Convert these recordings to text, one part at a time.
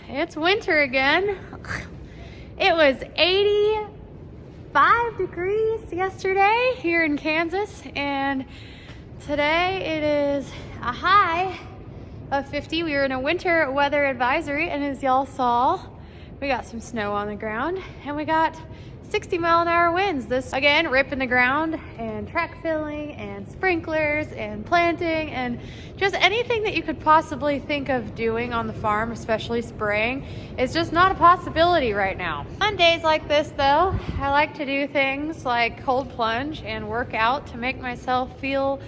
It's winter again. It was 85 degrees yesterday here in Kansas, and today it is a high of 50. We were in a winter weather advisory, and as y'all saw, we got some snow on the ground, and we got 60-mile-an-hour winds. This again, ripping the ground and track filling and sprinklers and planting and just anything that you could possibly think of doing on the farm, especially spraying, is just not a possibility right now. On days like this though, I like to do things like cold plunge and work out to make myself feel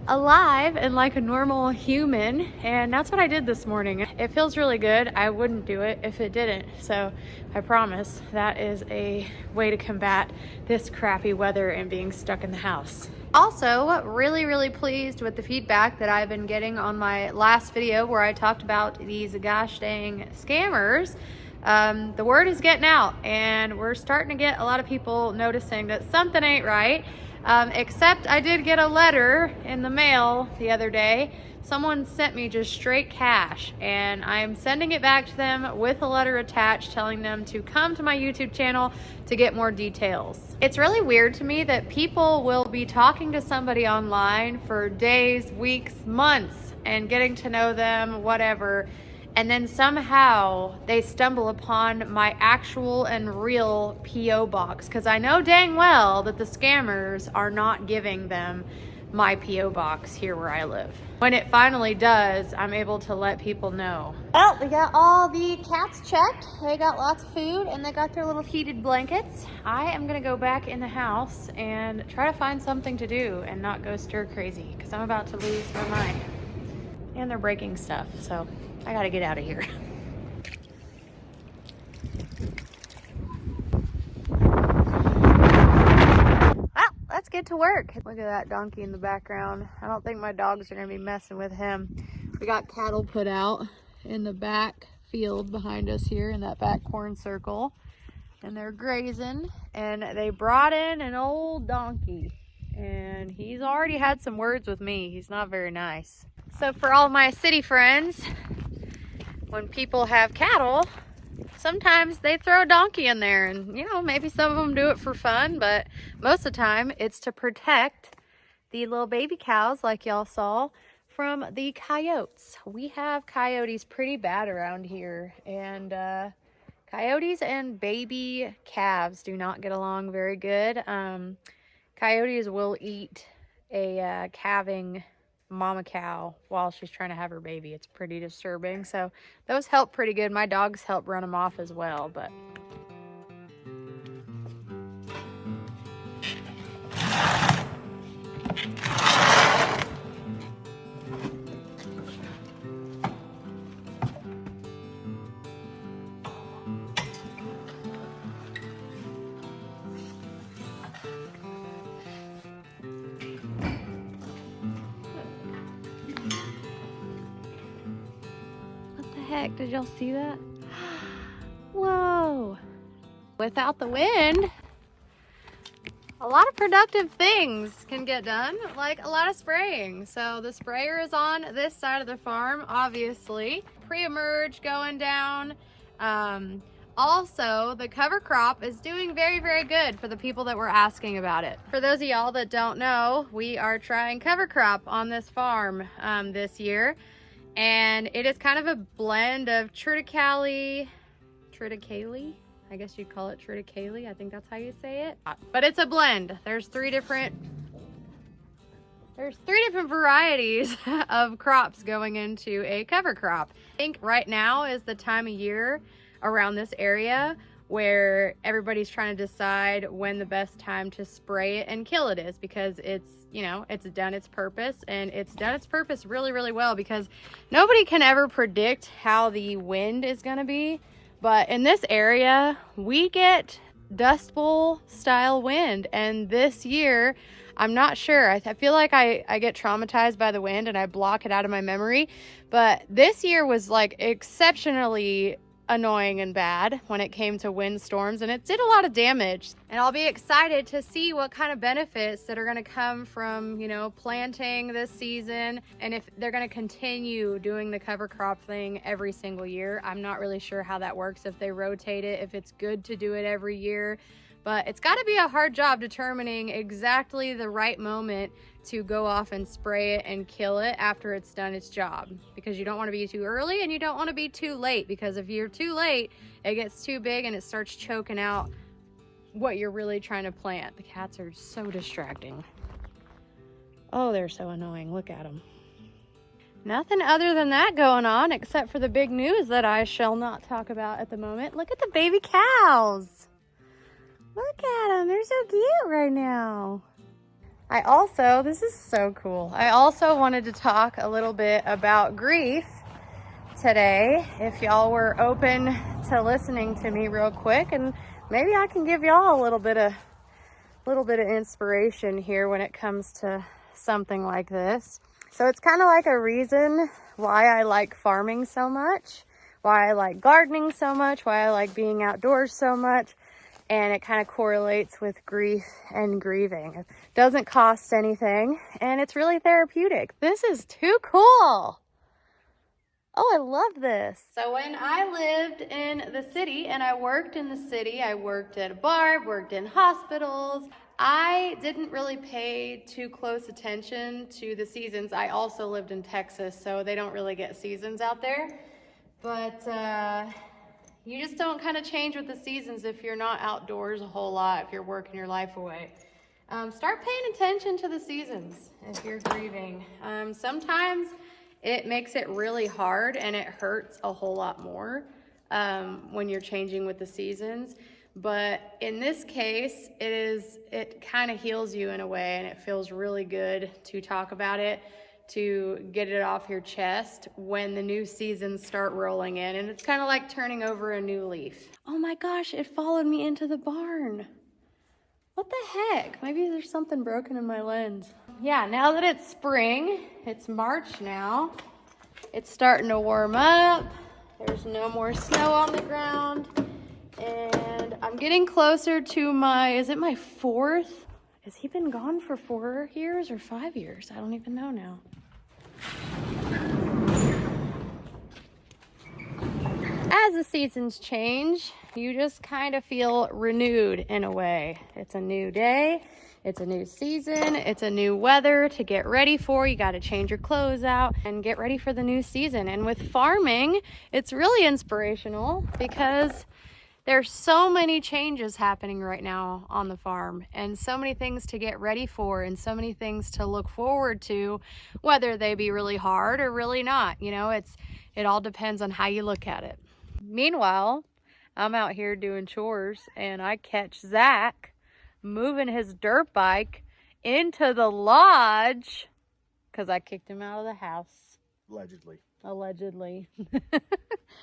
alive and like a normal human, and that's what I did this morning. It feels really good. I wouldn't do it if it didn't, so I promise that is a way to combat this crappy weather and being stuck in the house. Also, really pleased with the feedback that I've been getting on my last video where I talked about these gosh dang scammers. The word is getting out, and we're starting to get a lot of people noticing that something ain't right. Except I did get a letter in the mail the other day. Someone sent me just straight cash, and I'm sending it back to them with a letter attached telling them to come to my YouTube channel to get more details. It's really weird to me that people will be talking to somebody online for days, weeks, months, and getting to know them, whatever, and then somehow they stumble upon my actual and real P.O. box, because I know dang well that the scammers are not giving them my P.O. box here where I live. When it finally does, I'm able to let people know. Well, we got all the cats checked. They got lots of food and they got their little heated blankets. I am gonna go back in the house and try to find something to do and not go stir crazy, because I'm about to lose my mind. And they're breaking stuff, so I gotta get out of here. Well, let's get to work. Look at that donkey in the background. I don't think my dogs are gonna be messing with him. We got cattle put out in the back field behind us here in that back corn circle, and they're grazing, and they brought in an old donkey, and he's already had some words with me. He's not very nice. So for all my city friends, when people have cattle, sometimes they throw a donkey in there, and you know, maybe some of them do it for fun, but most of the time it's to protect the little baby cows like y'all saw from the coyotes. We have coyotes pretty bad around here, and coyotes and baby calves do not get along very good. Coyotes will eat a calving mama cow while she's trying to have her baby. It's pretty disturbing. So those help pretty good. My dogs help run them off as well, but heck, did y'all see that? Whoa. Without the wind, a lot of productive things can get done, like a lot of spraying. So the sprayer is on this side of the farm, obviously. Pre-emerge going down. Also, the cover crop is doing very good for the people that were asking about it. For those of y'all that don't know, we are trying cover crop on this farm this year. And it is kind of a blend of triticale, I guess you'd call it triticale. I think that's how you say it. But it's a blend. There's three different varieties of crops going into a cover crop. I think right now is the time of year around this area where everybody's trying to decide when the best time to spray it and kill it is, because it's, you know, it's done its purpose, and it's done its purpose really well, because nobody can ever predict how the wind is going to be. But in this area, we get Dust Bowl style wind, and this year, I'm not sure. I feel like I get traumatized by the wind and I block it out of my memory, but this year was like exceptionally annoying and bad when it came to windstorms, and it did a lot of damage. And I'll be excited to see what kind of benefits that are going to come from, you know, planting this season, and if they're going to continue doing the cover crop thing every single year. I'm not really sure how that works, if they rotate it, if it's good to do it every year. But it's got to be a hard job determining exactly the right moment to go off and spray it and kill it after it's done its job, because you don't want to be too early and you don't want to be too late, because if you're too late, it gets too big and it starts choking out what you're really trying to plant. The cats are so distracting. Oh, they're so annoying. Look at them. Nothing other than that going on, except for the big news that I shall not talk about at the moment. Look at the baby cows. Look at them, they're so cute right now. This is so cool. I also wanted to talk a little bit about grief today, if y'all were open to listening to me real quick, and maybe I can give y'all a little bit of inspiration here when it comes to something like this. So it's kind of like a reason why I like farming so much, why I like gardening so much, why I like being outdoors so much. And it kind of correlates with grief and grieving. It doesn't cost anything, and it's really therapeutic. This is too cool. Oh, I love this. So when I lived in the city and I worked in the city, I worked at a bar, worked in hospitals. I didn't really pay too close attention to the seasons. I also lived in Texas, so they don't really get seasons out there. But you just don't kind of change with the seasons if you're not outdoors a whole lot, if you're working your life away. Start paying attention to the seasons if you're grieving. Sometimes it makes it really hard and it hurts a whole lot more when you're changing with the seasons. But in this case, it kind of heals you in a way, and it feels really good to talk about it, to get it off your chest when the new seasons start rolling in. And it's kind of like turning over a new leaf. Oh my gosh, it followed me into the barn. What the heck? Maybe there's something broken in my lens. Yeah, now that it's spring, it's March now, it's starting to warm up. There's no more snow on the ground. And I'm getting closer to is it my fourth? Has he been gone for 4 years or 5 years? I don't even know now. As the seasons change, you just kind of feel renewed in a way. It's a new day, it's a new season, it's a new weather to get ready for. You got to change your clothes out and get ready for the new season. And with farming, it's really inspirational because there's so many changes happening right now on the farm, and so many things to get ready for, and so many things to look forward to, whether they be really hard or really not. You know, it all depends on how you look at it. Meanwhile, I'm out here doing chores, and I catch Zach moving his dirt bike into the lodge because I kicked him out of the house. Allegedly.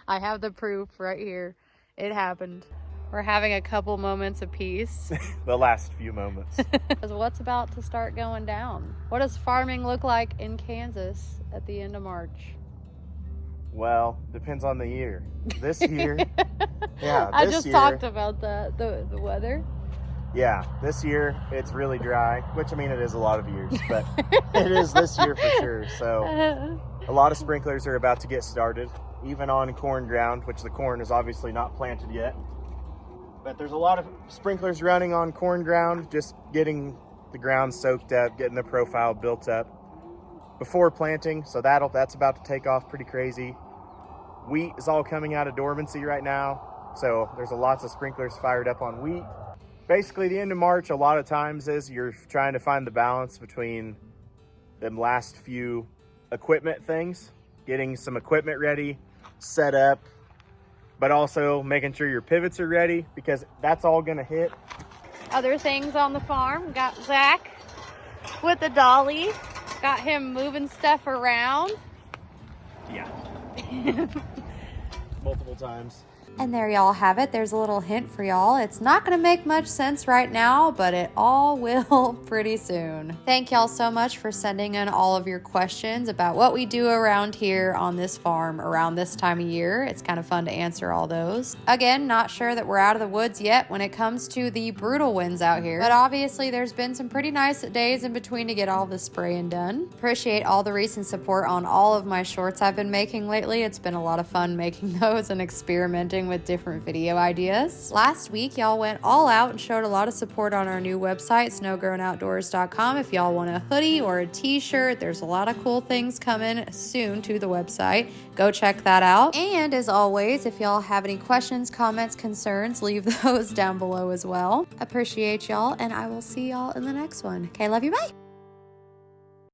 I have the proof right here. It happened. We're having a couple moments of peace. The last few moments. What's about to start going down? What does farming look like in Kansas at the end of March? Well, depends on the year. This year, I just talked about that, the weather. Yeah, this year it's really dry, which I mean it is a lot of years, but it is this year for sure. So a lot of sprinklers are about to get started, even on corn ground, which the corn is obviously not planted yet. But there's a lot of sprinklers running on corn ground, just getting the ground soaked up, getting the profile built up before planting. So that's about to take off pretty crazy. Wheat is all coming out of dormancy right now, so there's lots of sprinklers fired up on wheat. Basically, the end of March, a lot of times is you're trying to find the balance between them last few equipment things, getting some equipment ready, set up, but also making sure your pivots are ready, because that's all gonna hit. Other things on the farm, got Zach with the dolly, got him moving stuff around. Yeah. Multiple times. And there y'all have it. There's a little hint for y'all. It's not going to make much sense right now, but it all will pretty soon. Thank y'all so much for sending in all of your questions about what we do around here on this farm around this time of year. It's kind of fun to answer all those. Again, not sure that we're out of the woods yet when it comes to the brutal winds out here, but obviously there's been some pretty nice days in between to get all the spraying done. Appreciate all the recent support on all of my shorts I've been making lately. It's been a lot of fun making those and experimenting with different video ideas. Last week, y'all went all out and showed a lot of support on our new website, snowgrownoutdoors.com. If y'all want a hoodie or a t-shirt, there's a lot of cool things coming soon to the website. Go check that out. And as always, if y'all have any questions, comments, concerns, leave those down below as well. Appreciate y'all, and I will see y'all in the next one. Okay, love you, bye.